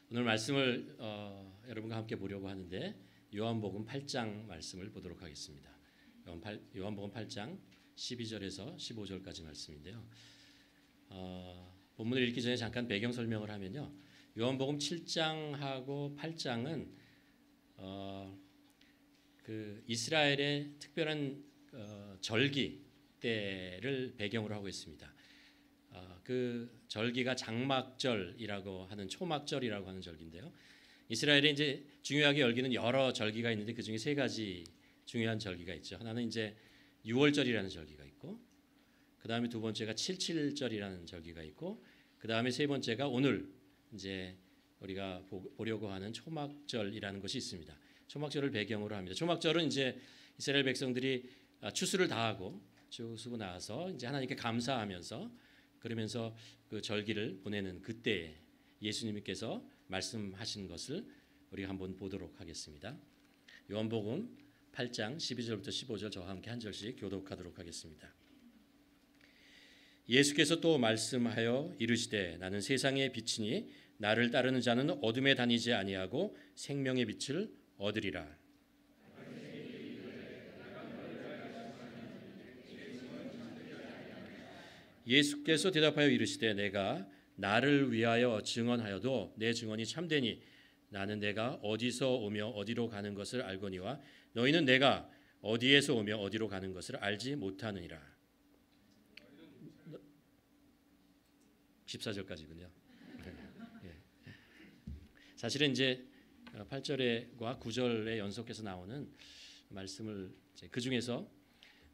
오늘 말씀을 여러분과 함께 보려고 하는데 요한복음 8장 말씀을 보도록 하겠습니다. 요한복음 8장 12절에서 15절까지 말씀인데요. 본문을 읽기 전에 잠깐 배경 설명을 하면요. 요한복음 7장하고 8장은 그 이스라엘의 특별한 절기 때를 배경으로 하고 있습니다. 그 절기가 장막절이라고 하는 초막절이라고 하는 절기인데요. 이스라엘에 이제 중요하게 열기는 여러 절기가 있는데 그 중에 세 가지 중요한 절기가 있죠. 하나는 이제 6월절이라는 절기가 있고, 그 다음에 두 번째가 7.7절이라는 절기가 있고, 그 다음에 세 번째가 오늘 이제 우리가 보려고 하는 초막절이라는 것이 있습니다. 초막절을 배경으로 합니다. 초막절은 이제 이스라엘 백성들이 추수를 다하고 추수고 나서 이제 하나님께 감사하면서 그러면서 그 절기를 보내는 그때에 예수님께서 말씀하신 것을 우리가 한번 보도록 하겠습니다. 요한복음 8장 12절부터 15절 저와 함께 한 절씩 교독하도록 하겠습니다. 예수께서 또 말씀하여 이르시되 나는 세상의 빛이니 나를 따르는 자는 어둠에 다니지 아니하고 생명의 빛을 얻으리라. 예수께서 대답하여 이르시되 내가 나를 위하여 증언하여도 내 증언이 참되니 나는 내가 어디서 오며 어디로 가는 것을 알거니와 너희는 내가 어디에서 오며 어디로 가는 것을 알지 못하느니라. 14절까지군요. 사실은 이제 8절과 9절에 연속해서 나오는 말씀을 그 중에서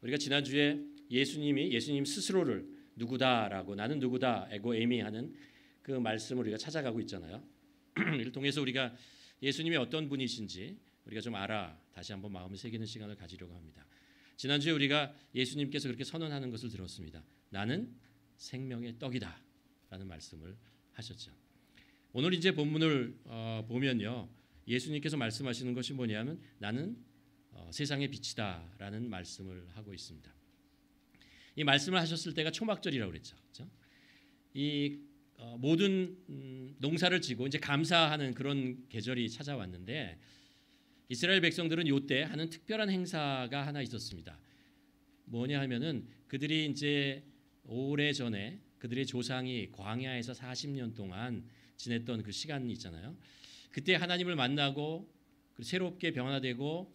우리가 지난주에 예수님 스스로를 누구다라고 나는 누구다 에고 에미하는 그 말씀을 우리가 찾아가고 있잖아요. 이를 통해서 우리가 예수님이 어떤 분이신지 우리가 좀 다시 한번 마음을 새기는 시간을 가지려고 합니다. 지난주에 우리가 예수님께서 그렇게 선언하는 것을 들었습니다. 나는 생명의 떡이다 라는 말씀을 하셨죠. 오늘 이제 본문을 보면요. 예수님께서 말씀하시는 것이 뭐냐면 나는 세상의 빛이다 라는 말씀을 하고 있습니다. 이 말씀을 하셨을 때가 초막절이라고 그랬죠. 그렇죠? 이 모든 농사를 지고 이제 감사하는 그런 계절이 찾아왔는데 이스라엘 백성들은 이때 하는 특별한 행사가 하나 있었습니다. 뭐냐 하면은 그들이 이제 오래전에 그들의 조상이 광야에서 40년 동안 지냈던 그 시간이 있잖아요. 그때 하나님을 만나고 새롭게 변화되고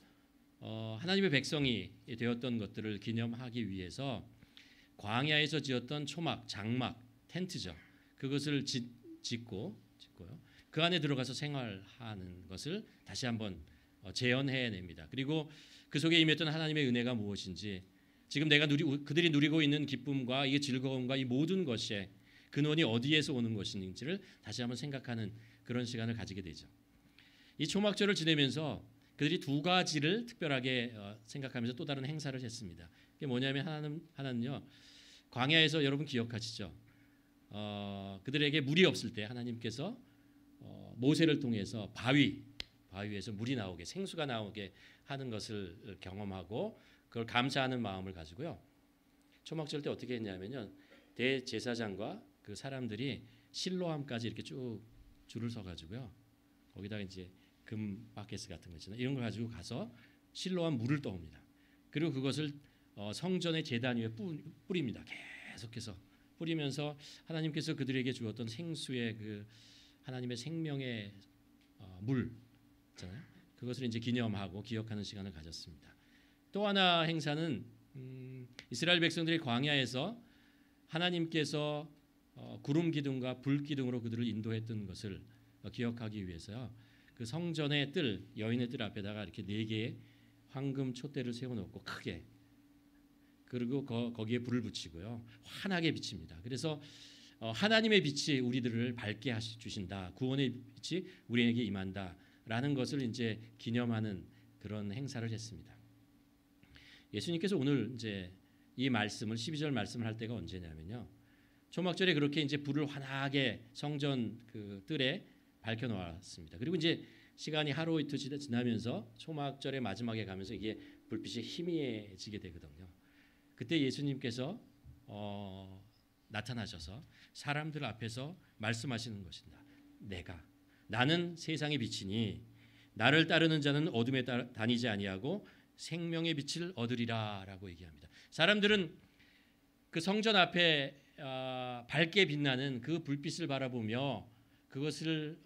하나님의 백성이 되었던 것들을 기념하기 위해서 광야에서 지었던 초막, 장막, 텐트죠. 그것을 짓고요. 그 안에 들어가서 생활하는 것을 다시 한번 재현해냅니다. 그리고 그 속에 임했던 하나님의 은혜가 무엇인지 지금 그들이 누리고 있는 기쁨과 이 즐거움과 이 모든 것의 근원이 어디에서 오는 것인지를 다시 한번 생각하는 그런 시간을 가지게 되죠. 이 초막절을 지내면서 그들이 두 가지를 특별하게 생각하면서 또 다른 행사를 했습니다. 그게 뭐냐면 하나는요. 광야에서 여러분 기억하시죠? 그들에게 물이 없을 때 하나님께서 모세를 통해서 바위에서 물이 나오게 생수가 나오게 하는 것을 경험하고 그걸 감사하는 마음을 가지고요. 초막절 때 어떻게 했냐면요. 대제사장과 그 사람들이 실로암까지 이렇게 쭉 줄을 서 가지고요. 거기다가 이제 금 바켓 같은 거 있잖아요. 이런 걸 가지고 가서 실로암 물을 떠옵니다. 그리고 그것을 성전의 제단 위에 뿌립니다. 계속해서 뿌리면서 하나님께서 그들에게 주었던 생수의 그 하나님의 생명의 물 있잖아요. 그것을 이제 기념하고 기억하는 시간을 가졌습니다. 또 하나 행사는 이스라엘 백성들이 광야에서 하나님께서 구름 기둥과 불 기둥으로 그들을 인도했던 것을 기억하기 위해서요. 그 성전의 여인의 뜰 앞에다가 이렇게 4개의 황금 촛대를 세워놓고 크게 그리고 거기에 불을 붙이고요. 환하게 비칩니다. 그래서 하나님의 빛이 우리들을 밝게 주신다. 구원의 빛이 우리에게 임한다라는 것을 이제 기념하는 그런 행사를 했습니다. 예수님께서 오늘 이제 이 말씀을 12절 말씀을 할 때가 언제냐면요. 초막절에 그렇게 이제 불을 환하게 성전 그 뜰에 밝혀 놓았습니다. 그리고 이제 시간이 하루 이틀 지나면서 초막절의 마지막에 가면서 이게 불빛이 희미해지게 되거든요. 그때 예수님께서 나타나셔서 사람들 앞에서 말씀하시는 것입니다. 내가 나는 세상의 빛이니 나를 따르는 자는 어둠에 다니지 아니하고 생명의 빛을 얻으리라라고 얘기합니다. 사람들은 그 성전 앞에 밝게 빛나는 그 불빛을 바라보며 그것을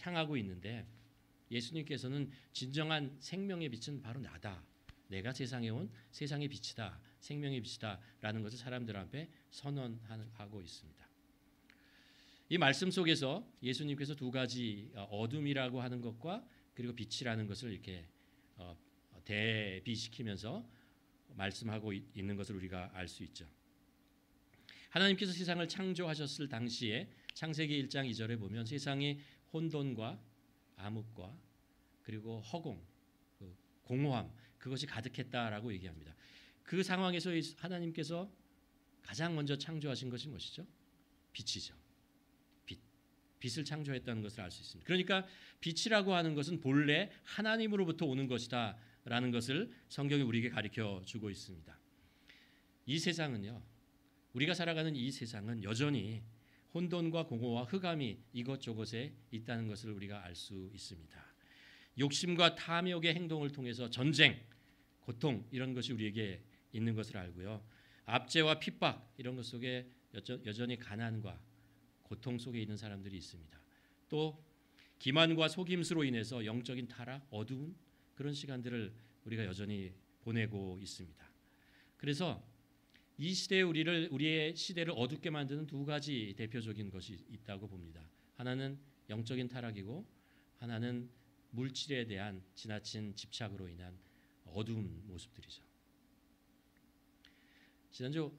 향하고 있는데 예수님께서는 진정한 생명의 빛은 바로 나다. 내가 세상에 온 세상의 빛이다. 생명의 빛이다라는 것을 사람들 앞에 선언하고 있습니다. 이 말씀 속에서 예수님께서 두 가지 어둠이라고 하는 것과 그리고 빛이라는 것을 이렇게 대비시키면서 말씀하고 있는 것을 우리가 알 수 있죠. 하나님께서 세상을 창조하셨을 당시에 창세기 1장 2절에 보면 세상이 혼돈과 암흑과 그리고 허공, 공허함 그것이 가득했다라고 얘기합니다. 그 상황에서 하나님께서 가장 먼저 창조하신 것이 무엇이죠? 빛이죠. 빛을 창조했다는 것을 알 수 있습니다. 그러니까 빛이라고 하는 것은 본래 하나님으로부터 오는 것이다라는 것을 성경이 우리에게 가르쳐 주고 있습니다. 이 세상은요, 우리가 살아가는 이 세상은 여전히 혼돈과 공허와 흑암이 이것저것에 있다는 것을 우리가 알 수 있습니다. 욕심과 탐욕의 행동을 통해서 전쟁, 고통 이런 것이 우리에게 있는 것을 알고요. 압제와 핍박 이런 것 속에 여전히 가난과 고통 속에 있는 사람들이 있습니다. 또 기만과 속임수로 인해서 영적인 타락, 어두운 그런 시간들을 우리가 여전히 보내고 있습니다. 그래서 이 시대에 우리의 시대를 어둡게 만드는 두 가지 대표적인 것이 있다고 봅니다. 하나는 영적인 타락이고 하나는 물질에 대한 지나친 집착으로 인한 어두운 모습들이죠. 지난주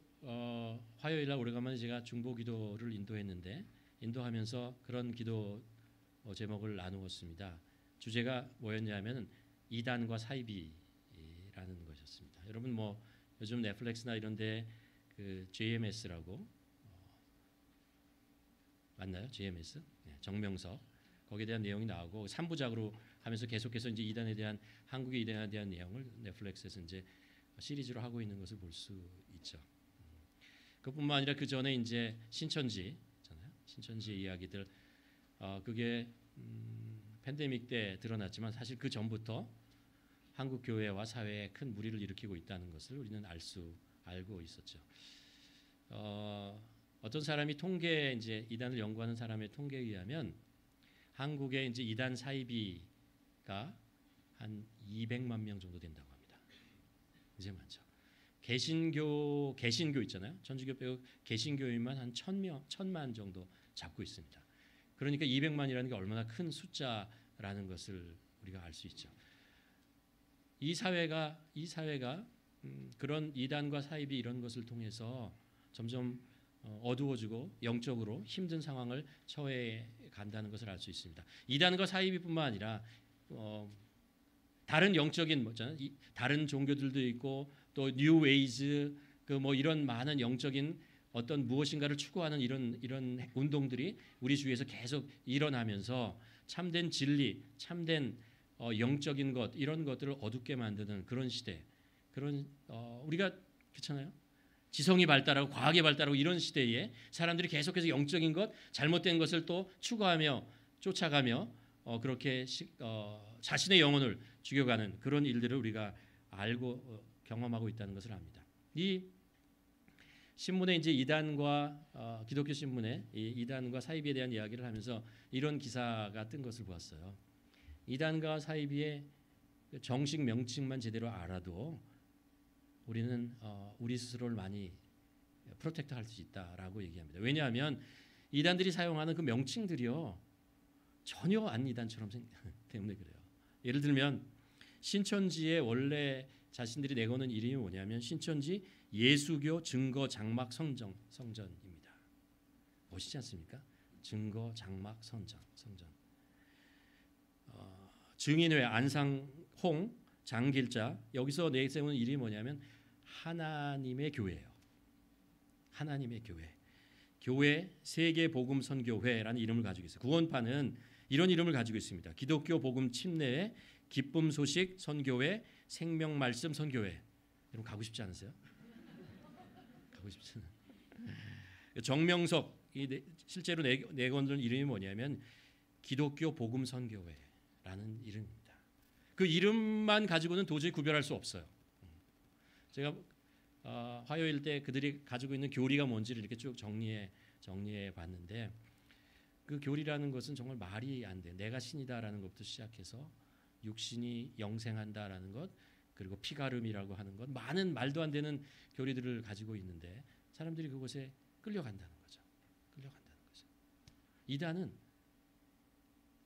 화요일 날 오래간만에 제가 중보기도를 인도했는데 인도하면서 그런 기도 제목을 나누었습니다. 주제가 뭐였냐면 이단과 사이비라는 것이었습니다. 여러분 뭐 요즘 넷플릭스나 이런데 그 JMS라고 맞나요? JMS 정명석 거기에 대한 내용이 나오고 3부작으로 하면서 계속해서 이제 이단에 대한 한국의 이단에 대한 내용을 넷플릭스에서 이제 시리즈로 하고 있는 것을 볼 수 있죠. 그뿐만 아니라 그 전에 이제 신천지잖아요. 신천지의 이야기들 그게 팬데믹 때 드러났지만 사실 그 전부터 한국 교회와 사회에 큰 무리를 일으키고 있다는 것을 우리는 알고 있었죠. 어떤 사람이 이제 이단을 연구하는 사람의 통계에 의하면 한국에 이제 이단 사이비가 한 200만 명 정도 된다고 합니다. 이제 많죠. 개신교 있잖아요. 천주교 빼고 개신교인만 한 1000만 정도 잡고 있습니다. 그러니까 200만이라는 게 얼마나 큰 숫자라는 것을 우리가 알 수 있죠. 이 사회가 그런 이단과 사이비 이런 것을 통해서 점점 어두워지고 영적으로 힘든 상황을 처해 간다는 것을 알 수 있습니다. 이단과 사이비뿐만 아니라 다른 영적인 다른 종교들도 있고 또 뉴웨이즈 이런 많은 영적인 어떤 무엇인가를 추구하는 이런 운동들이 우리 주위에서 계속 일어나면서 참된 진리, 참된 영적인 것 이런 것들을 어둡게 만드는 그런 시대, 우리가 그렇잖아요. 지성이 발달하고 과학이 발달하고 이런 시대에 사람들이 계속해서 영적인 것, 잘못된 것을 또 추구하며 쫓아가며 그렇게 자신의 영혼을 죽여가는 그런 일들을 우리가 알고 경험하고 있다는 것을 압니다. 이 신문에 이제 이단과 기독교 신문에 이단과 사이비에 대한 이야기를 하면서 이런 기사가 뜬 것을 보았어요. 이단과 사이비의 정식 명칭만 제대로 알아도 우리는 우리 스스로를 많이 프로텍트 할 수 있다라고 얘기합니다. 왜냐하면 이단들이 사용하는 그 명칭들이요 전혀 안 이단처럼 때문에 그래요. 예를 들면 신천지의 원래 자신들이 내거는 이름이 뭐냐면 신천지 예수교 증거 장막 성전입니다. 멋있지 않습니까? 증거 장막 성전. 증인회 안상홍 장길자 여기서 내세우는 이름이 뭐냐면 하나님의 교회예요. 하나님의 교회 세계복음선교회라는 이름을 가지고 있어요. 구원파는 이런 이름을 가지고 있습니다. 기독교 복음 침례회 기쁨 소식 선교회 생명말씀 선교회. 여러분 가고 싶지 않으세요? 가고 싶지 않아요. 정명석 실제로 내건들 이름이 뭐냐면 기독교 복음 선교회라는 이름입니다. 그 이름만 가지고는 도저히 구별할 수 없어요. 제가 화요일 때 그들이 가지고 있는 교리가 뭔지를 이렇게 쭉 정리해 봤는데, 그 교리라는 것은 정말 말이 안 돼. 내가 신이다라는 것부터 시작해서 육신이 영생한다라는 것, 그리고 피가름이라고 하는 것, 많은 말도 안 되는 교리들을 가지고 있는데 사람들이 그것에 끌려간다는 거죠. 이단은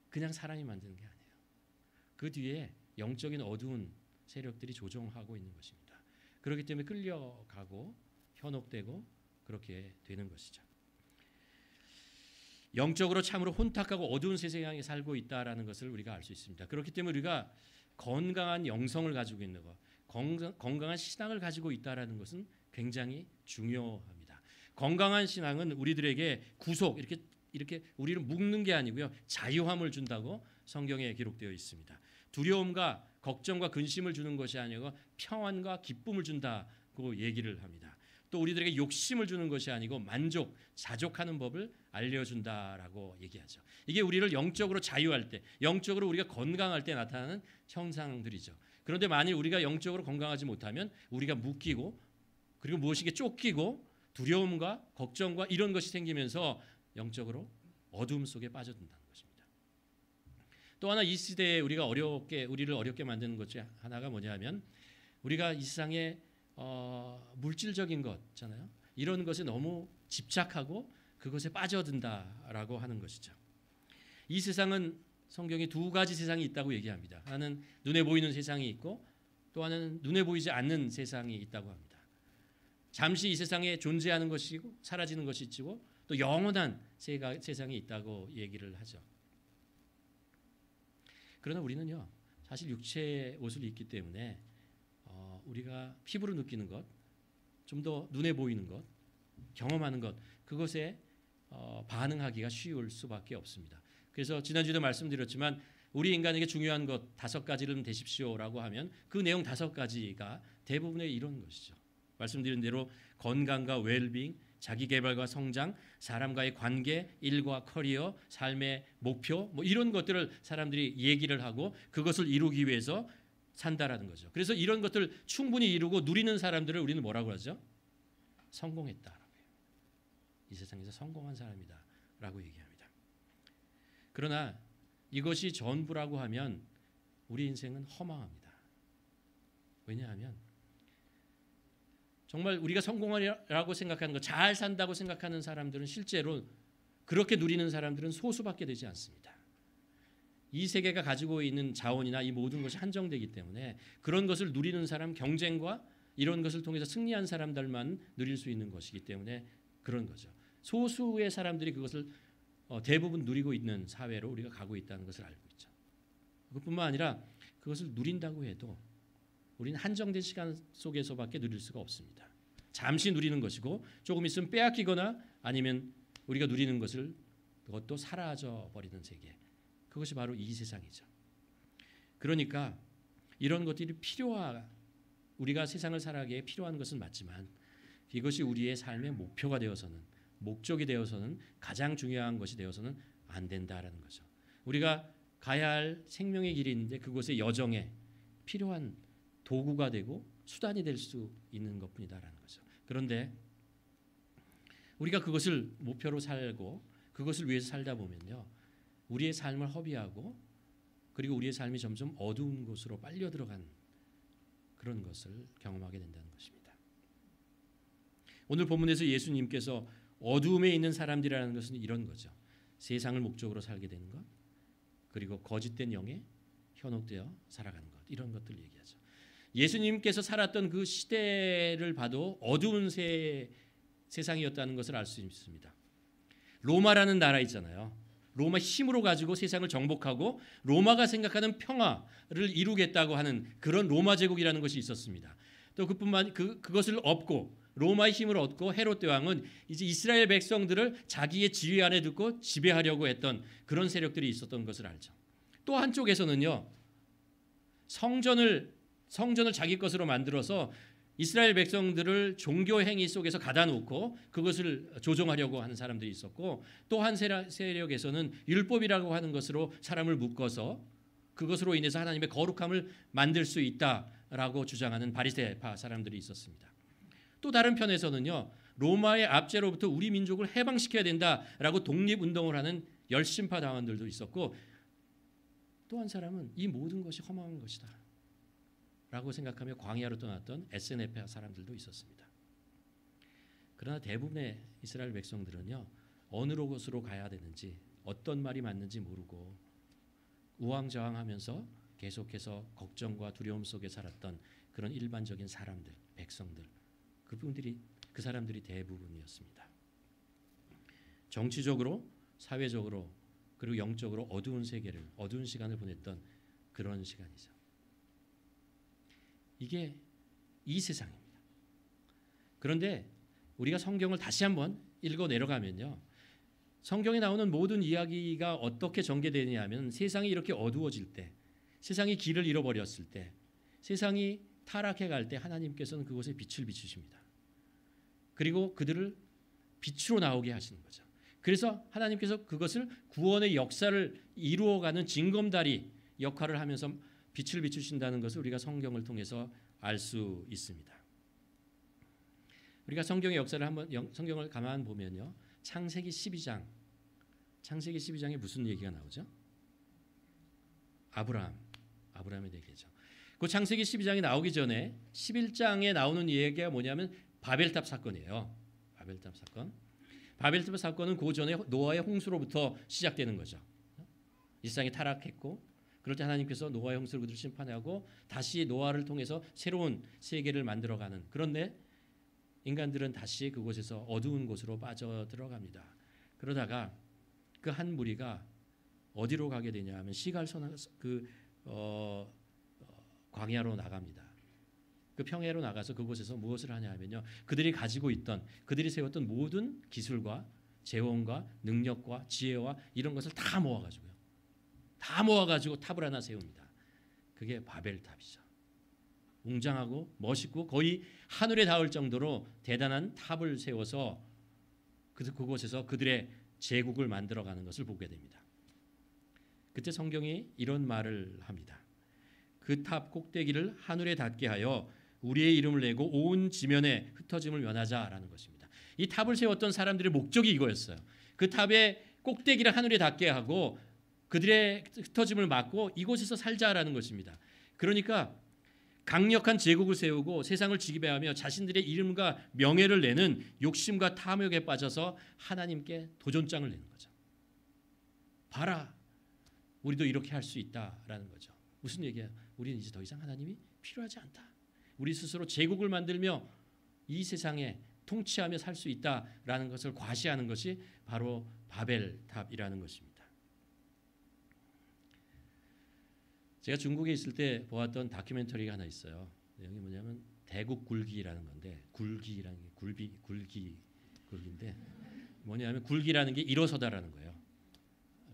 그냥 사람이 만드는 게 아니에요. 그 뒤에 영적인 어두운 세력들이 조종하고 있는 것입니다. 그렇기 때문에 끌려가고 현혹되고 그렇게 되는 것이죠. 영적으로 참으로 혼탁하고 어두운 세상에 살고 있다라는 것을 우리가 알 수 있습니다. 그렇기 때문에 우리가 건강한 영성을 가지고 있는 것, 건강한 신앙을 가지고 있다라는 것은 굉장히 중요합니다. 건강한 신앙은 우리들에게 구속, 이렇게 우리를 묶는 게 아니고요, 자유함을 준다고 성경에 기록되어 있습니다. 두려움과 걱정과 근심을 주는 것이 아니고 평안과 기쁨을 준다고 얘기를 합니다. 또 우리들에게 욕심을 주는 것이 아니고 만족, 자족하는 법을 알려준다라고 얘기하죠. 이게 우리를 영적으로 자유할 때, 영적으로 우리가 건강할 때 나타나는 현상들이죠. 그런데 만일 우리가 영적으로 건강하지 못하면 우리가 묶이고, 그리고 무엇이게 쫓기고 두려움과 걱정과 이런 것이 생기면서 영적으로 어둠 속에 빠져든다는 것입니다. 또 하나 이 시대에 우리를 어렵게 만드는 것 중 하나가 뭐냐면, 우리가 이 세상에 물질적인 것잖아요. 이런 것에 너무 집착하고 그것에 빠져든다라고 하는 것이죠. 이 세상은 성경이 두 가지 세상이 있다고 얘기합니다. 하나는 눈에 보이는 세상이 있고, 또 하나는 눈에 보이지 않는 세상이 있다고 합니다. 잠시 이 세상에 존재하는 것이고 사라지는 것이 있고, 또 영원한 세상이 있다고 얘기를 하죠. 그러나 우리는요, 사실 육체의 옷을 입기 때문에 우리가 피부로 느끼는 것, 좀 더 눈에 보이는 것, 경험하는 것, 그것에 반응하기가 쉬울 수밖에 없습니다. 그래서 지난주에도 말씀드렸지만 우리 인간에게 중요한 것 5가지를 되십시오라고 하면 그 내용 5가지가 대부분의 이런 것이죠. 말씀드린 대로 건강과 웰빙, 자기개발과 성장, 사람과의 관계, 일과 커리어, 삶의 목표, 뭐 이런 것들을 사람들이 얘기를 하고 그것을 이루기 위해서 산다라는 거죠. 그래서 이런 것들을 충분히 이루고 누리는 사람들을 우리는 뭐라고 하죠? 성공했다라고 해요. 이 세상에서 성공한 사람이다라고 얘기합니다. 그러나 이것이 전부라고 하면 우리 인생은 허망합니다. 왜냐하면 정말 우리가 성공이라고 생각하는 것, 잘 산다고 생각하는 사람들은 실제로 그렇게 누리는 사람들은 소수밖에 되지 않습니다. 이 세계가 가지고 있는 자원이나 이 모든 것이 한정되기 때문에 그런 것을 누리는 사람, 경쟁과 이런 것을 통해서 승리한 사람들만 누릴 수 있는 것이기 때문에 그런 거죠. 소수의 사람들이 그것을 대부분 누리고 있는 사회로 우리가 가고 있다는 것을 알고 있죠. 그것뿐만 아니라 그것을 누린다고 해도 우리는 한정된 시간 속에서밖에 누릴 수가 없습니다. 잠시 누리는 것이고 조금 있으면 빼앗기거나 아니면 우리가 누리는 것을 그것도 사라져 버리는 세계. 그것이 바로 이 세상이죠. 그러니까 이런 것들이 우리가 세상을 살아가기에 필요한 것은 맞지만 이것이 우리의 삶의 목표가 되어서는, 목적이 되어서는, 가장 중요한 것이 되어서는 안 된다라는 거죠. 우리가 가야 할 생명의 길이 있는데 그것의 여정에 필요한 도구가 되고 수단이 될 수 있는 것뿐이다라는 거죠. 그런데 우리가 그것을 목표로 살고 그것을 위해서 살다 보면요, 우리의 삶을 허비하고 그리고 우리의 삶이 점점 어두운 곳으로 빨려 들어간 그런 것을 경험하게 된다는 것입니다. 오늘 본문에서 예수님께서 어두움에 있는 사람들이라는 것은 이런 거죠. 세상을 목적으로 살게 되는 것, 그리고 거짓된 영에 현혹되어 살아가는 것, 이런 것들을 얘기하죠. 예수님께서 살았던 그 시대를 봐도 어두운 세상이었다는 것을 알 수 있습니다. 로마라는 나라 있잖아요. 로마 힘으로 가지고 세상을 정복하고 로마가 생각하는 평화를 이루겠다고 하는 그런 로마 제국이라는 것이 있었습니다. 또 그것을 얻고 로마의 힘을 얻고 헤롯 대왕은 이제 이스라엘 백성들을 자기의 지휘 안에 두고 지배하려고 했던 그런 세력들이 있었던 것을 알죠. 또 한쪽에서는요, 성전을 자기 것으로 만들어서 이스라엘 백성들을 종교 행위 속에서 가다 놓고 그것을 조종하려고 하는 사람들이 있었고, 또 한 세력에서는 율법이라고 하는 것으로 사람을 묶어서 그것으로 인해서 하나님의 거룩함을 만들 수 있다라고 주장하는 바리새파 사람들이 있었습니다. 또 다른 편에서는요, 로마의 압제로부터 우리 민족을 해방시켜야 된다라고 독립운동을 하는 열심파 당원들도 있었고, 또 한 사람은 이 모든 것이 허망한 것이다 라고 생각하며 광야로 떠났던 SNF 사람들도 있었습니다. 그러나 대부분의 이스라엘 백성들은요, 어느 곳으로 가야 되는지, 어떤 말이 맞는지 모르고 우왕좌왕하면서 계속해서 걱정과 두려움 속에 살았던 그런 일반적인 사람들, 백성들, 그 사람들이 대부분이었습니다. 정치적으로, 사회적으로, 그리고 영적으로 어두운 세계를, 어두운 시간을 보냈던 그런 시간이죠. 이게 이 세상입니다. 그런데 우리가 성경을 다시 한번 읽어 내려가면요, 성경에 나오는 모든 이야기가 어떻게 전개되느냐 하면, 세상이 이렇게 어두워질 때, 세상이 길을 잃어버렸을 때, 세상이 타락해 갈 때 하나님께서는 그곳에 빛을 비추십니다. 그리고 그들을 빛으로 나오게 하시는 거죠. 그래서 하나님께서 그것을 구원의 역사를 이루어가는 징검다리 역할을 하면서 빛을 비추신다는 것을 우리가 성경을 통해서 알 수 있습니다. 우리가 성경의 역사를 한번 성경을 가만 보면요, 창세기 12장에 무슨 얘기가 나오죠? 아브라함에 대해서. 그 창세기 12장이 나오기 전에 11장에 나오는 얘기가 뭐냐면 바벨탑 사건이에요. 바벨탑 사건은 그 전에 노아의 홍수로부터 시작되는 거죠. 이 세상이 타락했고, 그럴 때 하나님께서 노아의 홍수로 그들을 심판하고 다시 노아를 통해서 새로운 세계를 만들어가는, 그런데 인간들은 다시 그곳에서 어두운 곳으로 빠져들어갑니다. 그러다가 그 한 무리가 어디로 가게 되냐 하면 시갈선 광야로 나갑니다. 그 평야로 나가서 그곳에서 무엇을 하냐 하면요, 그들이 가지고 있던, 그들이 세웠던 모든 기술과 재원과 능력과 지혜와 이런 것을 다 모아가지고 탑을 하나 세웁니다. 그게 바벨탑이죠. 웅장하고 멋있고 거의 하늘에 닿을 정도로 대단한 탑을 세워서 그곳에서 그들의 제국을 만들어가는 것을 보게 됩니다. 그때 성경이 이런 말을 합니다. 그 탑 꼭대기를 하늘에 닿게 하여 우리의 이름을 내고 온 지면에 흩어짐을 면하자라는 것입니다. 이 탑을 세웠던 사람들의 목적이 이거였어요. 그 탑의 꼭대기를 하늘에 닿게 하고 그들의 흩어짐을 막고 이곳에서 살자라는 것입니다. 그러니까 강력한 제국을 세우고 세상을 지배하며 자신들의 이름과 명예를 내는 욕심과 탐욕에 빠져서 하나님께 도전장을 내는 거죠. 봐라, 우리도 이렇게 할 수 있다라는 거죠. 무슨 얘기야? 우리는 이제 더 이상 하나님이 필요하지 않다. 우리 스스로 제국을 만들며 이 세상에 통치하며 살 수 있다라는 것을 과시하는 것이 바로 바벨탑이라는 것입니다. 제가 중국에 있을 때 보았던 다큐멘터리가 하나 있어요. 내용이 뭐냐면 대국 굴기라는 건데, 굴기라는 게 굴기인데 뭐냐면 굴기라는 게 일어서다라는 거예요.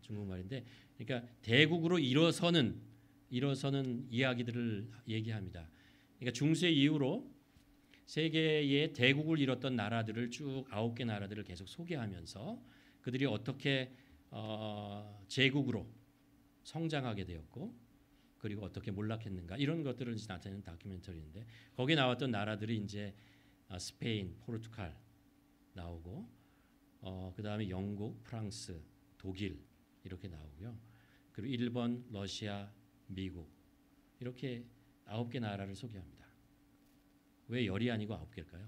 중국말인데, 그러니까 대국으로 일어서는 이야기들을 얘기합니다. 그러니까 중세 이후로 세계의 대국을 이뤘던 나라들을 쭉 9개 나라들을 계속 소개하면서 그들이 어떻게 제국으로 성장하게 되었고, 그리고 어떻게 몰락했는가, 이런 것들을 나타내는 다큐멘터리인데, 거기에 나왔던 나라들이 이제 스페인, 포르투갈 나오고, 그 다음에 영국, 프랑스, 독일 이렇게 나오고요. 그리고 일본, 러시아, 미국, 이렇게 9개 나라를 소개합니다. 왜 10이 아니고 9개일까요?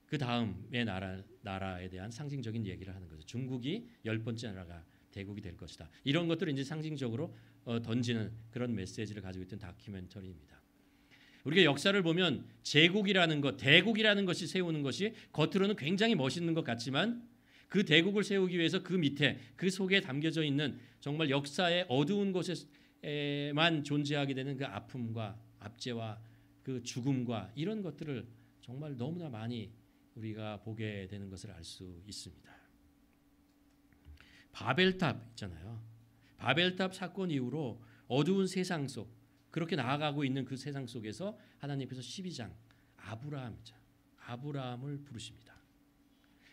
그 다음의 나라에 대한 상징적인 얘기를 하는 거죠. 중국이 10번째 나라가 대국이 될 것이다. 이런 것들을 이제 상징적으로 던지는 그런 메시지를 가지고 있던 다큐멘터리입니다. 우리가 역사를 보면 제국이라는 것, 대국이라는 것이 세우는 것이 겉으로는 굉장히 멋있는 것 같지만, 그 대국을 세우기 위해서 그 밑에, 그 속에 담겨져 있는 정말 역사의 어두운 곳에만 존재하게 되는 그 아픔과 압제와 그 죽음과 이런 것들을 정말 너무나 많이 우리가 보게 되는 것을 알 수 있습니다. 바벨탑 있잖아요. 바벨탑 사건 이후로 어두운 세상 속, 그렇게 나아가고 있는 그 세상 속에서 하나님께서 12장 아브라함을 부르십니다.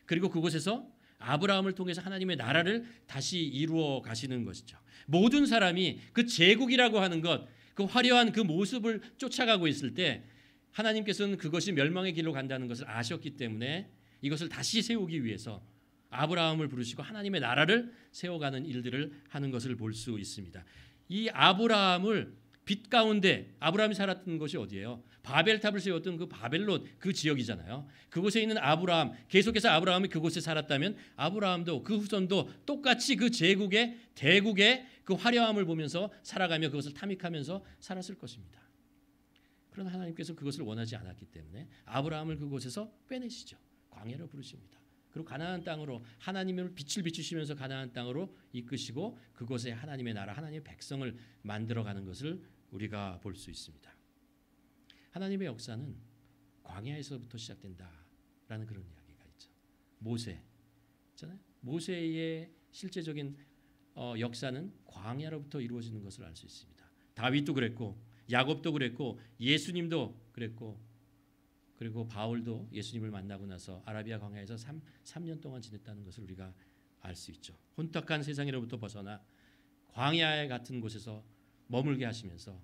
그리고 그곳에서 아브라함을 통해서 하나님의 나라를 다시 이루어 가시는 것이죠. 모든 사람이 그 제국이라고 하는 것, 그 화려한 그 모습을 쫓아가고 있을 때 하나님께서는 그것이 멸망의 길로 간다는 것을 아셨기 때문에 이것을 다시 세우기 위해서 아브라함을 부르시고 하나님의 나라를 세워가는 일들을 하는 것을 볼 수 있습니다. 이 아브라함을 빛 가운데 아브라함이 살았던 곳이 어디예요? 바벨탑을 세웠던 그 바벨론 그 지역이잖아요. 그곳에 있는 아브라함, 계속해서 아브라함이 그곳에 살았다면 아브라함도 그 후손도 똑같이 그 제국의 대국의 그 화려함을 보면서 살아가며 그것을 탐닉하면서 살았을 것입니다. 그러나 하나님께서 그것을 원하지 않았기 때문에 아브라함을 그곳에서 빼내시죠. 광야로 부르십니다. 그리고 가나안 땅으로 하나님의 빛을 비추시면서 가나안 땅으로 이끄시고 그곳에 하나님의 나라, 하나님의 백성을 만들어가는 것을 우리가 볼 수 있습니다. 하나님의 역사는 광야에서부터 시작된다라는 그런 이야기가 있죠. 모세 있잖아요. 모세의 실제적인 역사는 광야로부터 이루어지는 것을 알 수 있습니다. 다윗도 그랬고 야곱도 그랬고 예수님도 그랬고 그리고 바울도 예수님을 만나고 나서 아라비아 광야에서 3년 동안 지냈다는 것을 우리가 알 수 있죠. 혼탁한 세상으로부터 벗어나 광야 같은 곳에서 머물게 하시면서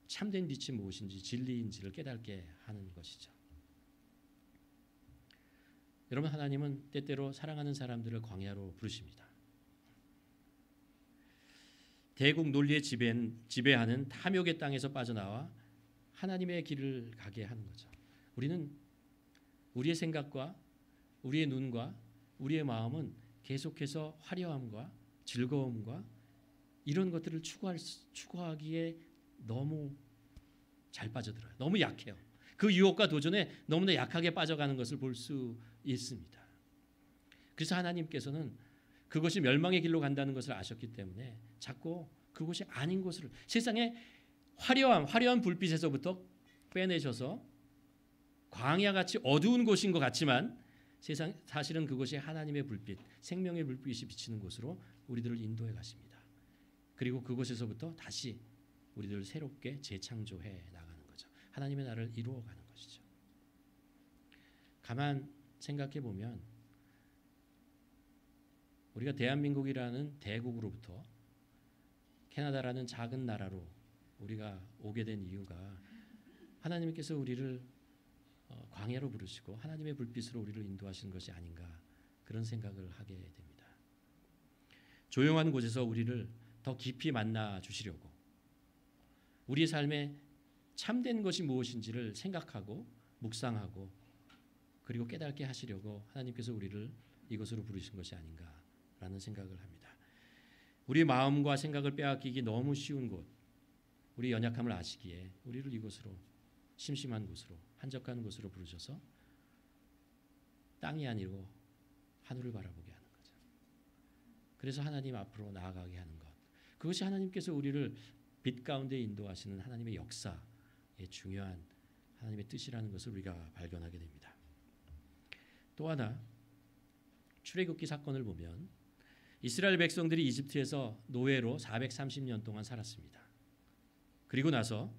참된 빛이 무엇인지 진리인지를 깨닫게 하는 것이죠. 여러분, 하나님은 때때로 사랑하는 사람들을 광야로 부르십니다. 대국 논리에 지배하는 탐욕의 땅에서 빠져나와 하나님의 길을 가게 하는 거죠. 우리는 우리의 생각과 우리의 눈과 우리의 마음은 계속해서 화려함과 즐거움과 이런 것들을 추구하기에 너무 잘 빠져들어요. 너무 약해요. 그 유혹과 도전에 너무나 약하게 빠져가는 것을 볼 수 있습니다. 그래서 하나님께서는 그것이 멸망의 길로 간다는 것을 아셨기 때문에 자꾸 그것이 아닌 곳을 세상의 화려한 불빛에서부터 빼내셔서 광야같이 어두운 곳인 것 같지만 사실은 그것이 하나님의 불빛, 생명의 불빛이 비치는 곳으로 우리들을 인도해 가십니다. 그리고 그곳에서부터 다시 우리들을 새롭게 재창조해 나가는 거죠. 하나님의 나라를 이루어가는 것이죠. 가만 생각해 보면 우리가 대한민국이라는 대국으로부터 캐나다라는 작은 나라로 우리가 오게 된 이유가 하나님께서 우리를 광야로 부르시고 하나님의 불빛으로 우리를 인도하시는 것이 아닌가 그런 생각을 하게 됩니다. 조용한 곳에서 우리를 더 깊이 만나 주시려고 우리의 삶에 참된 것이 무엇인지를 생각하고 묵상하고 그리고 깨닫게 하시려고 하나님께서 우리를 이곳으로 부르신 것이 아닌가라는 생각을 합니다. 우리의 마음과 생각을 빼앗기기 너무 쉬운 곳, 우리 연약함을 아시기에 우리를 이곳으로 심심한 곳으로 한적한 곳으로 부르셔서 땅이 아니고 하늘을 바라보게 하는 거죠. 그래서 하나님 앞으로 나아가게 하는 것, 그것이 하나님께서 우리를 빛 가운데 인도하시는 하나님의 역사의 중요한 하나님의 뜻이라는 것을 우리가 발견하게 됩니다. 또 하나 출애굽기 사건을 보면 이스라엘 백성들이 이집트에서 노예로 430년 동안 살았습니다. 그리고 나서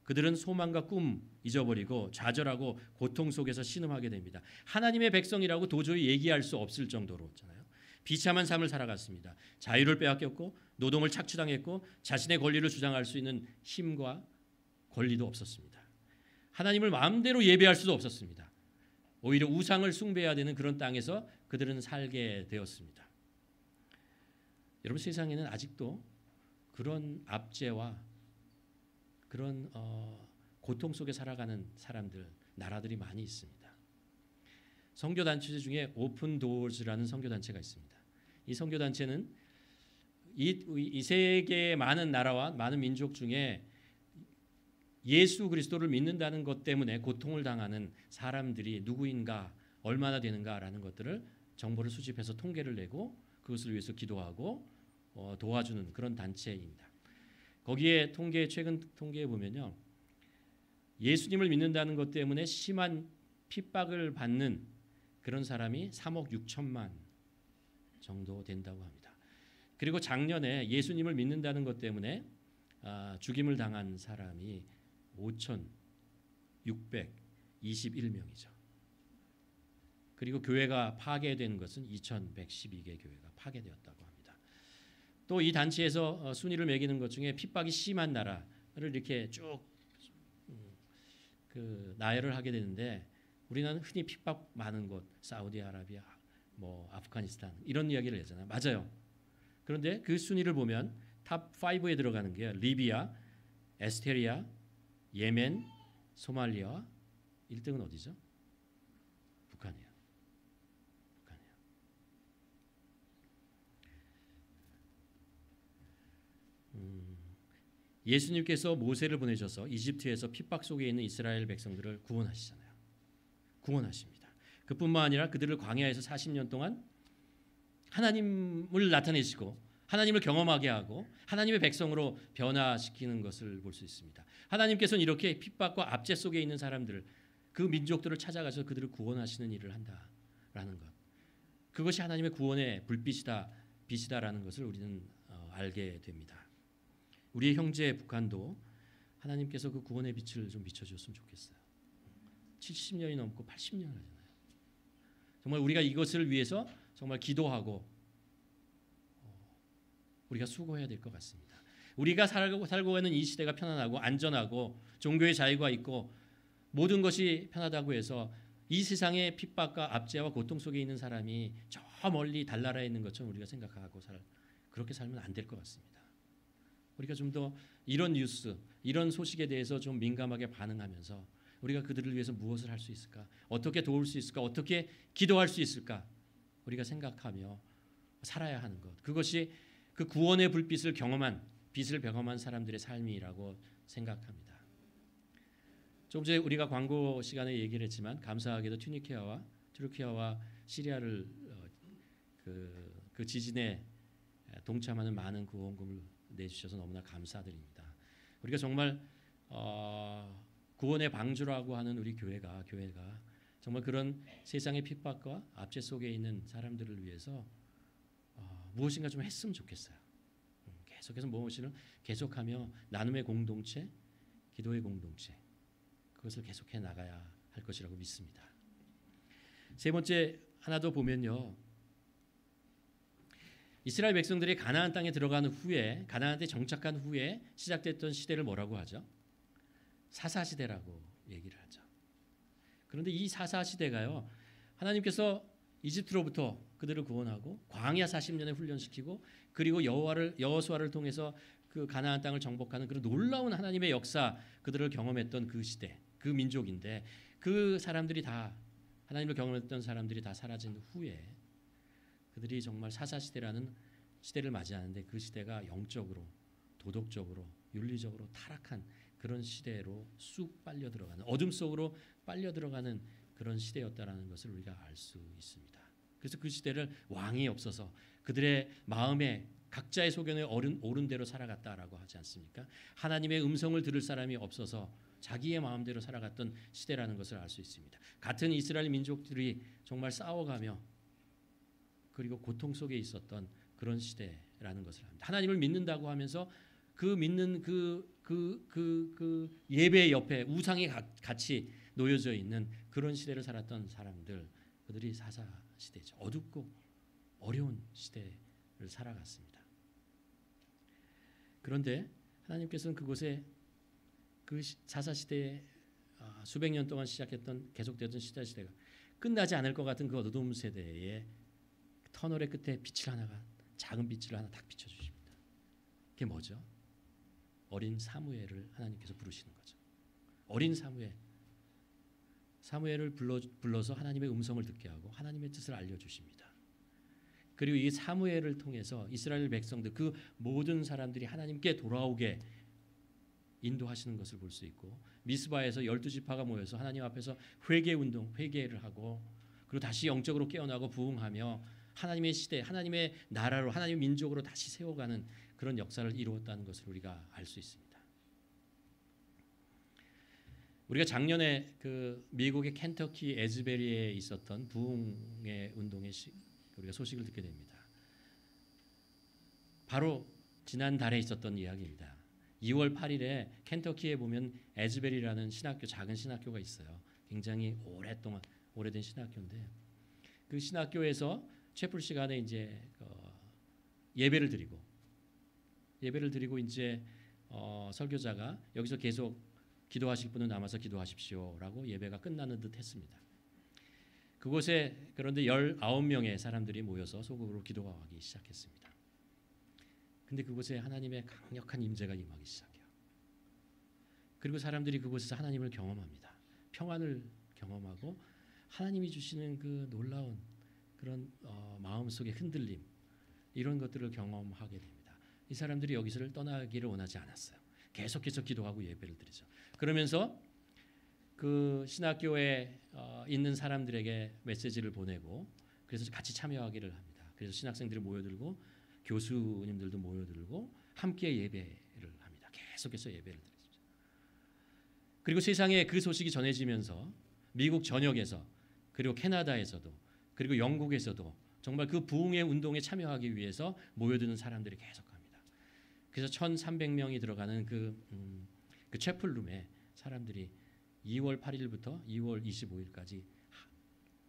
그들은 소망과 꿈 잊어버리고 좌절하고 고통 속에서 신음하게 됩니다. 하나님의 백성이라고 도저히 얘기할 수 없을 정도로잖아요. 비참한 삶을 살아갔습니다. 자유를 빼앗겼고 노동을 착취당했고 자신의 권리를 주장할 수 있는 힘과 권리도 없었습니다. 하나님을 마음대로 예배할 수도 없었습니다. 오히려 우상을 숭배해야 되는 그런 땅에서 그들은 살게 되었습니다. 여러분, 세상에는 아직도 그런 압제와 그런 고통 속에 살아가는 사람들, 나라들이 많이 있습니다. 선교단체 중에 오픈 도어즈라는 선교단체가 있습니다. 이 선교단체는 이 세계의 많은 나라와 많은 민족 중에 예수 그리스도를 믿는다는 것 때문에 고통을 당하는 사람들이 누구인가, 얼마나 되는가라는 것들을 정보를 수집해서 통계를 내고 그것을 위해서 기도하고 도와주는 그런 단체입니다. 거기에 최근 통계에 보면요, 예수님을 믿는다는 것 때문에 심한 핍박을 받는 그런 사람이 3억 6천만 정도 된다고 합니다. 그리고 작년에 예수님을 믿는다는 것 때문에 죽임을 당한 사람이 5,621명이죠. 그리고 교회가 파괴된 것은 2,112개 교회가 파괴되었다고 합니다. 또 이 단체에서 순위를 매기는 것 중에 핍박이 심한 나라를 이렇게 쭉 나열을 하게 되는데, 우리는 흔히 핍박 많은 곳, 사우디아라비아, 아프가니스탄 이런 이야기를 하잖아요. 맞아요. 그런데 그 순위를 보면 탑 5에 들어가는 게 리비아, 에스테리아, 예멘, 소말리아. 1등은 어디죠? 북한이에요. 예수님께서 모세를 보내셔서 이집트에서 핍박 속에 있는 이스라엘 백성들을 구원하시잖아요. 구원하십니다. 그뿐만 아니라 그들을 광야에서 40년 동안 하나님을 나타내시고 하나님을 경험하게 하고 하나님의 백성으로 변화시키는 것을 볼 수 있습니다. 하나님께서는 이렇게 핍박과 압제 속에 있는 사람들, 그 민족들을 찾아가서 그들을 구원하시는 일을 한다라는 것. 그것이 하나님의 구원의 빛이다라는 것을 우리는 알게 됩니다. 우리의 형제 북한도 하나님께서 그 구원의 빛을 좀 비춰주셨으면 좋겠어요. 70년이 넘고 80년을 하잖아요. 정말 우리가 이것을 위해서 정말 기도하고 우리가 수고해야 될 것 같습니다. 우리가 살고 가는 이 시대가 편안하고 안전하고 종교의 자유가 있고 모든 것이 편하다고 해서 이 세상의 핍박과 압제와 고통 속에 있는 사람이 저 멀리 달나라에 있는 것처럼 우리가 생각하고 그렇게 살면 안 될 것 같습니다. 우리가 좀 더 이런 뉴스, 이런 소식에 대해서 좀 민감하게 반응하면서 우리가 그들을 위해서 무엇을 할 수 있을까? 어떻게 도울 수 있을까? 어떻게 기도할 수 있을까? 우리가 생각하며 살아야 하는 것. 그것이 그 구원의 빛을 경험한 사람들의 삶이라고 생각합니다. 조금 전에 우리가 광고 시간에 얘기를 했지만 감사하게도 튀르키예와 시리아를 그 지진에 동참하는 많은 구원금을 내주셔서 너무나 감사드립니다. 우리가 정말 구원의 방주라고 하는 우리 교회가 정말 그런 세상의 핍박과 압제 속에 있는 사람들을 위해서 무엇인가 좀 했으면 좋겠어요. 계속해서 무엇이든 계속하며 나눔의 공동체, 기도의 공동체, 그것을 계속해 나가야 할 것이라고 믿습니다. 세 번째 하나 더 보면요, 이스라엘 백성들이 가나안 땅에 들어간 후에, 가나안 땅에 정착한 후에 시작됐던 시대를 뭐라고 하죠? 사사시대라고 얘기를 하죠. 그런데 이 사사시대가요, 하나님께서 이집트로부터 그들을 구원하고 광야 40년에 훈련시키고 그리고 여호수아를 통해서 그 가나안 땅을 정복하는 그런 놀라운 하나님의 역사, 그들을 경험했던 그 시대, 그 민족인데, 그 사람들이 다, 하나님을 경험했던 사람들이 다 사라진 후에 그들이 정말 사사시대라는 시대를 맞이하는데, 그 시대가 영적으로, 도덕적으로, 윤리적으로 타락한 그런 시대로 쑥 빨려 들어가는, 어둠 속으로 빨려 들어가는 그런 시대였다라는 것을 우리가 알 수 있습니다. 그래서 그 시대를 왕이 없어서 그들의 마음에 각자의 소견에 옳은 대로 살아갔다라고 하지 않습니까? 하나님의 음성을 들을 사람이 없어서 자기의 마음대로 살아갔던 시대라는 것을 알 수 있습니다. 같은 이스라엘 민족들이 정말 싸워가며 그리고 고통 속에 있었던 그런 시대라는 것을 합니다. 하나님을 믿는다고 하면서 그 믿는 그 예배 옆에 우상이 같이 놓여져 있는 그런 시대를 살았던 사람들, 그들이 사사 시대죠. 어둡고 어려운 시대를 살아갔습니다. 그런데 하나님께서는 그곳에 그 사사 시대에 수백 년 동안 시작했던, 계속되던 시대가 끝나지 않을 것 같은 그 어두운 세대에 터널의 끝에 빛을 하나가, 작은 빛을 하나 딱 비춰주십니다. 그게 뭐죠? 어린 사무엘을 하나님께서 부르시는 거죠. 어린 사무엘을 불러서 하나님의 음성을 듣게 하고 하나님의 뜻을 알려주십니다. 그리고 이 사무엘을 통해서 이스라엘 백성들, 그 모든 사람들이 하나님께 돌아오게 인도하시는 것을 볼 수 있고, 미스바에서 12지파가 모여서 하나님 앞에서 회개를 하고, 그리고 다시 영적으로 깨어나고 부흥하며 하나님의 시대, 하나님의 나라로, 하나님의 민족으로 다시 세워가는 그런 역사를 이루었다는 것을 우리가 알 수 있습니다. 우리가 작년에 그 미국의 켄터키 에즈베리에 있었던 부흥의 운동의 우리가 소식을 듣게 됩니다. 바로 지난달에 있었던 이야기입니다. 2월 8일에 켄터키에 보면 에즈벨이라는 신학교, 작은 신학교가 있어요. 굉장히 오래된 신학교인데 그 신학교에서 채플 시간에 이제 예배를 드리고 이제 설교자가 여기서 계속 기도하실 분은 남아서 기도하십시오라고 예배가 끝나는 듯 했습니다. 그곳에 그런데 19명의 사람들이 모여서 소극으로 기도하기 시작했습니다. 근데 그곳에 하나님의 강력한 임재가 임하기 시작해요. 그리고 사람들이 그곳에서 하나님을 경험합니다. 평안을 경험하고 하나님이 주시는 그 놀라운 그런 마음속의 흔들림 이런 것들을 경험하게 됩니다. 이 사람들이 여기서를 떠나기를 원하지 않았어요. 계속해서 기도하고 예배를 드리죠. 그러면서 그 신학교에 있는 사람들에게 메시지를 보내고 그래서 같이 참여하기를 합니다. 그래서 신학생들이 모여들고 교수님들도 모여들고 함께 예배를 합니다. 계속해서 예배를 드리죠. 그리고 세상에 그 소식이 전해지면서 미국 전역에서 그리고 캐나다에서도 그리고 영국에서도 정말 그 부흥의 운동에 참여하기 위해서 모여드는 사람들이 계속 갑니다. 그래서 1,300명이 들어가는 그 채플룸에 사람들이 2월 8일부터 2월 25일까지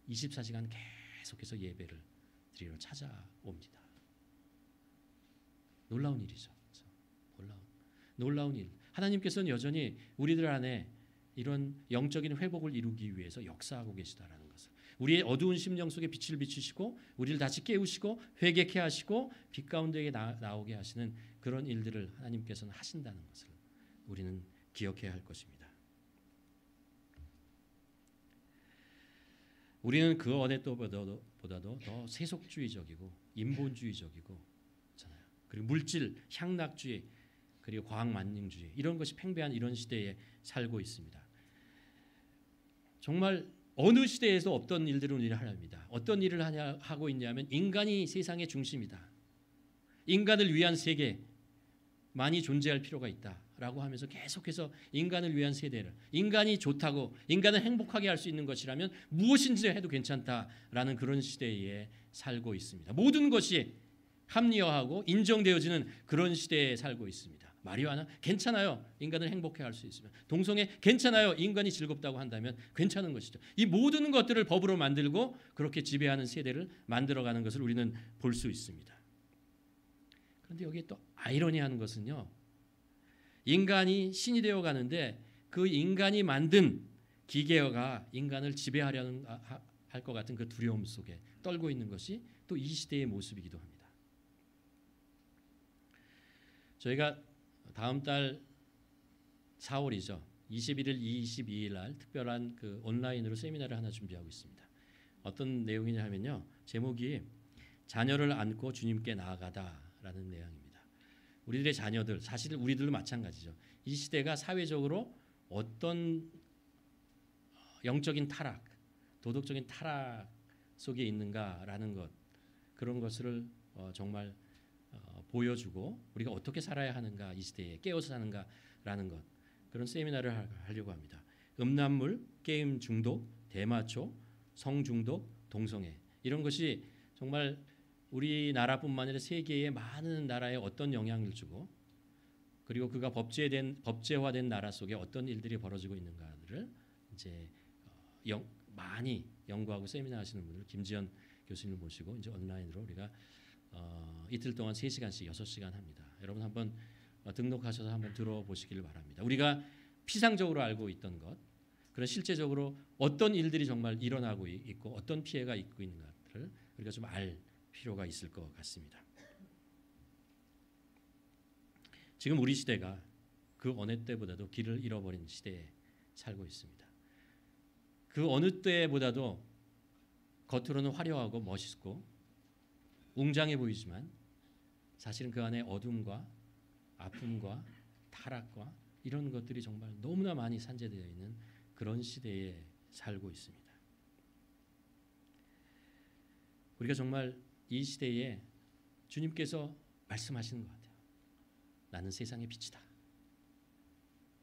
24시간 계속해서 예배를 드리러 찾아옵니다. 놀라운 일이죠. 놀라운 일. 하나님께서는 여전히 우리들 안에 이런 영적인 회복을 이루기 위해서 역사하고 계시다라는 것을, 우리의 어두운 심령 속에 빛을 비추시고 우리를 다시 깨우시고 회개케 하시고 빛 가운데에 나오게 하시는 그런 일들을 하나님께서는 하신다는 것을 우리는 기억해야 할 것입니다. 우리는 그 어느 때보다도 더 세속주의적이고 인본주의적이고 잖아요. 그리고 물질, 향락주의, 그리고 과학만능주의 이런 것이 팽배한 이런 시대에 살고 있습니다. 정말 어느 시대에서 어떤 일들을 우리는 하렵니다. 어떤 일을 하고 있냐면 인간이 세상의 중심이다. 인간을 위한 세계 많이 존재할 필요가 있다라고 하면서 계속해서 인간을 위한 세대를, 인간이 좋다고 인간을 행복하게 할 수 있는 것이라면 무엇인지 해도 괜찮다라는 그런 시대에 살고 있습니다. 모든 것이 합리화하고 인정되어지는 그런 시대에 살고 있습니다. 마리아나 괜찮아요. 인간을 행복해 할 수 있으면. 동성애 괜찮아요. 인간이 즐겁다고 한다면 괜찮은 것이죠. 이 모든 것들을 법으로 만들고 그렇게 지배하는 세대를 만들어가는 것을 우리는 볼 수 있습니다. 그런데 여기에 또 아이러니한 것은요. 인간이 신이 되어 가는데 그 인간이 만든 기계가 인간을 지배하려는 할 것 같은 그 두려움 속에 떨고 있는 것이 또 이 시대의 모습이기도 합니다. 저희가 다음 달 4월이죠. 21일, 22일 날 특별한 그 온라인으로 세미나를 하나 준비하고 있습니다. 어떤 내용이냐 하면요. 제목이 자녀를 안고 주님께 나아가다라는 내용입니다. 우리들의 자녀들, 사실 우리들도 마찬가지죠. 이 시대가 사회적으로 어떤 영적인 타락, 도덕적인 타락 속에 있는가라는 것, 그런 것을 정말 보여주고 우리가 어떻게 살아야 하는가, 이 시대에 깨어서 사는가라는 것, 그런 세미나를 하려고 합니다. 음란물, 게임 중독, 대마초, 성중독, 동성애 이런 것이 정말 우리나라뿐만 아니라 세계의 많은 나라에 어떤 영향을 주고 그리고 그가 법제화된 나라 속에 어떤 일들이 벌어지고 있는가를 이제 많이 연구하고 세미나 하시는 분들 김지연 교수님을 모시고 이제 온라인으로 우리가 이틀 동안 3시간씩 6시간 합니다. 여러분 한번 등록하셔서 한번 들어보시기를 바랍니다. 우리가 피상적으로 알고 있던 것, 그런 실제적으로 어떤 일들이 정말 일어나고 있고 어떤 피해가 있고 있는 것들을 우리가 좀 알 필요가 있을 것 같습니다. 지금 우리 시대가 그 어느 때보다도 길을 잃어버린 시대에 살고 있습니다. 그 어느 때보다도 겉으로는 화려하고 멋있고 웅장해 보이지만 사실은 그 안에 어둠과 아픔과 타락과 이런 것들이 정말 너무나 많이 산재되어 있는 그런 시대에 살고 있습니다. 우리가 정말 이 시대에 주님께서 말씀하시는 것 같아요. 나는 세상의 빛이다.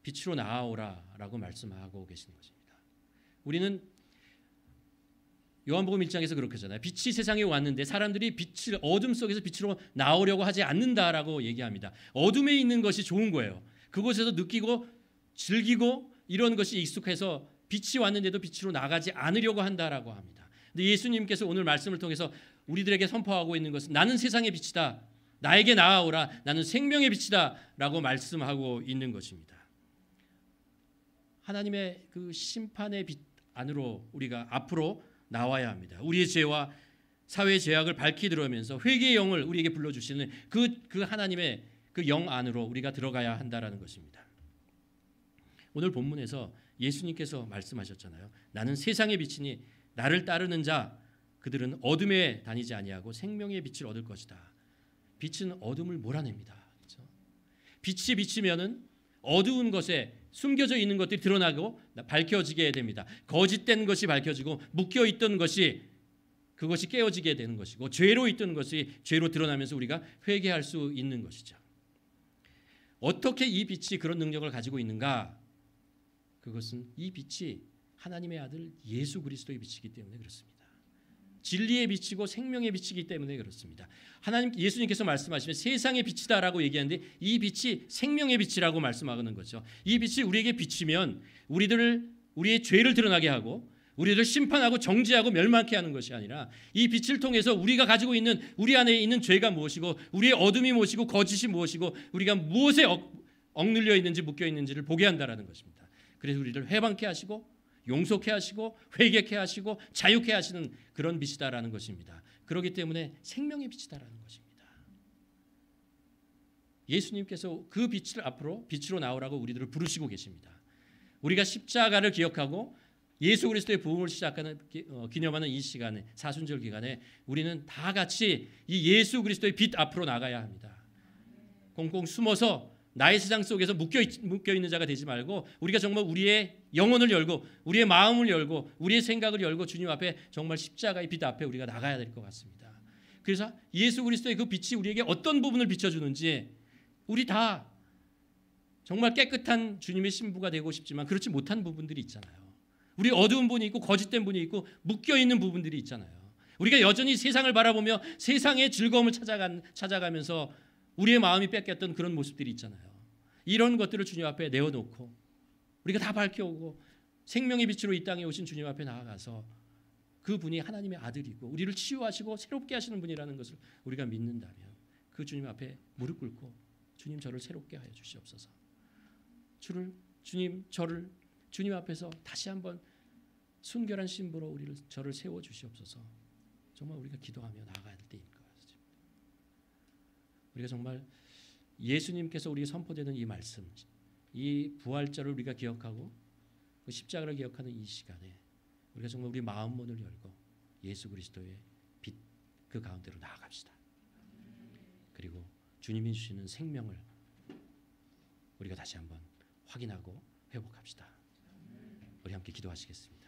빛으로 나아오라라고 말씀하고 계시는 것입니다. 우리는 요한복음 1장에서 그렇게 하잖아요. 빛이 세상에 왔는데 사람들이 어둠 속에서 빛으로 나오려고 하지 않는다라고 얘기합니다. 어둠에 있는 것이 좋은 거예요. 그곳에서 느끼고 즐기고 이런 것이 익숙해서 빛이 왔는데도 빛으로 나가지 않으려고 한다라고 합니다. 근데 예수님께서 오늘 말씀을 통해서 우리들에게 선포하고 있는 것은 나는 세상의 빛이다. 나에게 나아오라. 나는 생명의 빛이다. 라고 말씀하고 있는 것입니다. 하나님의 그 심판의 빛 안으로 우리가 앞으로 나와야 합니다. 우리의 죄와 사회의 죄악을 밝히 들어오면서 회개의 영을 우리에게 불러주시는 그 하나님의 그 영 안으로 우리가 들어가야 한다라는 것입니다. 오늘 본문에서 예수님께서 말씀하셨잖아요. 나는 세상의 빛이니 나를 따르는 자 그들은 어둠에 다니지 아니하고 생명의 빛을 얻을 것이다. 빛은 어둠을 몰아냅니다. 그렇죠? 빛이 비치면은 어두운 것에 숨겨져 있는 것들이 드러나고 밝혀지게 됩니다. 거짓된 것이 밝혀지고 묶여 있던 것이 그것이 깨어지게 되는 것이고 죄로 있던 것이 죄로 드러나면서 우리가 회개할 수 있는 것이죠. 어떻게 이 빛이 그런 능력을 가지고 있는가? 그것은 이 빛이 하나님의 아들 예수 그리스도의 빛이기 때문에 그렇습니다. 진리의 빛이고 생명의 빛이기 때문에 그렇습니다. 하나님 예수님께서 말씀하시면 세상의 빛이다라고 얘기하는데 이 빛이 생명의 빛이라고 말씀하는 거죠. 이 빛이 우리에게 비치면 우리의 죄를 드러나게 하고 우리를 심판하고 정죄하고 멸망케 하는 것이 아니라 이 빛을 통해서 우리가 가지고 있는 우리 안에 있는 죄가 무엇이고 우리의 어둠이 무엇이고 거짓이 무엇이고 우리가 무엇에 억눌려 있는지 묶여 있는지를 보게 한다라는 것입니다. 그래서 우리를 해방케 하시고 용서케 하시고 회개케 하시고 자유케 하시는 그런 빛이다라는 것입니다. 그렇기 때문에 생명의 빛이다라는 것입니다. 예수님께서 그 빛을 앞으로 빛으로 나오라고 우리들을 부르시고 계십니다. 우리가 십자가를 기억하고 예수 그리스도의 부흥을 기념하는 이 시간에 사순절 기간에 우리는 다 같이 이 예수 그리스도의 빛 앞으로 나가야 합니다. 꽁꽁 숨어서 나의 세상 속에서 묶여 있는 자가 되지 말고 우리가 정말 우리의 영혼을 열고 우리의 마음을 열고 우리의 생각을 열고 주님 앞에 정말 십자가의 빛 앞에 우리가 나가야 될 것 같습니다. 그래서 예수 그리스도의 그 빛이 우리에게 어떤 부분을 비춰주는지 우리 다 정말 깨끗한 주님의 신부가 되고 싶지만 그렇지 못한 부분들이 있잖아요. 우리 어두운 분이 있고 거짓된 분이 있고 묶여있는 부분들이 있잖아요. 우리가 여전히 세상을 바라보며 세상의 즐거움을 찾아가면서 우리의 마음이 뺏겼던 그런 모습들이 있잖아요. 이런 것들을 주님 앞에 내어놓고 우리가 다 밝혀오고 생명의 빛으로 이 땅에 오신 주님 앞에 나아가서 그분이 하나님의 아들이고 우리를 치유하시고 새롭게 하시는 분이라는 것을 우리가 믿는다면 그 주님 앞에 무릎 꿇고 주님 저를 새롭게 하여 주시옵소서. 저를 주님 앞에서 다시 한번 순결한 신부로 저를 세워 주시옵소서. 정말 우리가 기도하며 나아가야 될 때인 것 같습니다. 우리가 정말 예수님께서 우리에게 선포되는 이 말씀, 이 부활절을 우리가 기억하고 그 십자가를 기억하는 이 시간에 우리가 정말 우리 마음 문을 열고 예수 그리스도의 빛 그 가운데로 나아갑시다. 그리고 주님이 주시는 생명을 우리가 다시 한번 확인하고 회복합시다. 우리 함께 기도하시겠습니다.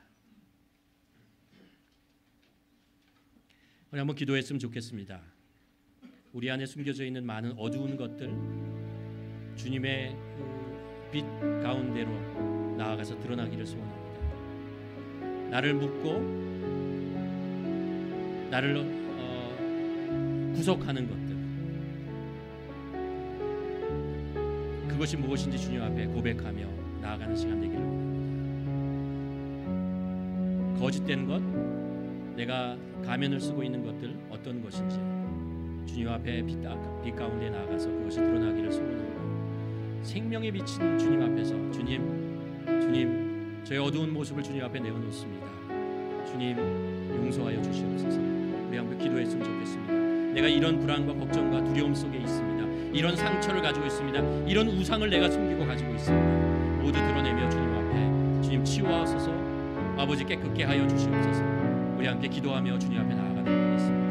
우리 한번 기도했으면 좋겠습니다. 우리 안에 숨겨져 있는 많은 어두운 것들 주님의 그 빛 가운데로 나아가서 드러나기를 소원합니다. 나를 묶고 나를 구속하는 것들 그것이 무엇인지 주님 앞에 고백하며 나아가는 시간 되기를 원합니다. 거짓된 것, 내가 가면을 쓰고 있는 것들 어떤 것인지 주님 앞에 빛 가운데 나아가서 그것이 드러나기를 소원하고 생명에 비친 주님 앞에서 주님 저의 어두운 모습을 주님 앞에 내어놓습니다. 주님 용서하여 주시옵소서. 우리 한번 기도했으면 좋겠습니다. 내가 이런 불안과 걱정과 두려움 속에 있습니다. 이런 상처를 가지고 있습니다. 이런 우상을 내가 숨기고 가지고 있습니다. 모두 드러내며 주님 앞에 주님 치유하소서. 아버지 깨끗게 하여 주시옵소서. 우리 함께 기도하며 주님 앞에 나아가도록 하겠습니다.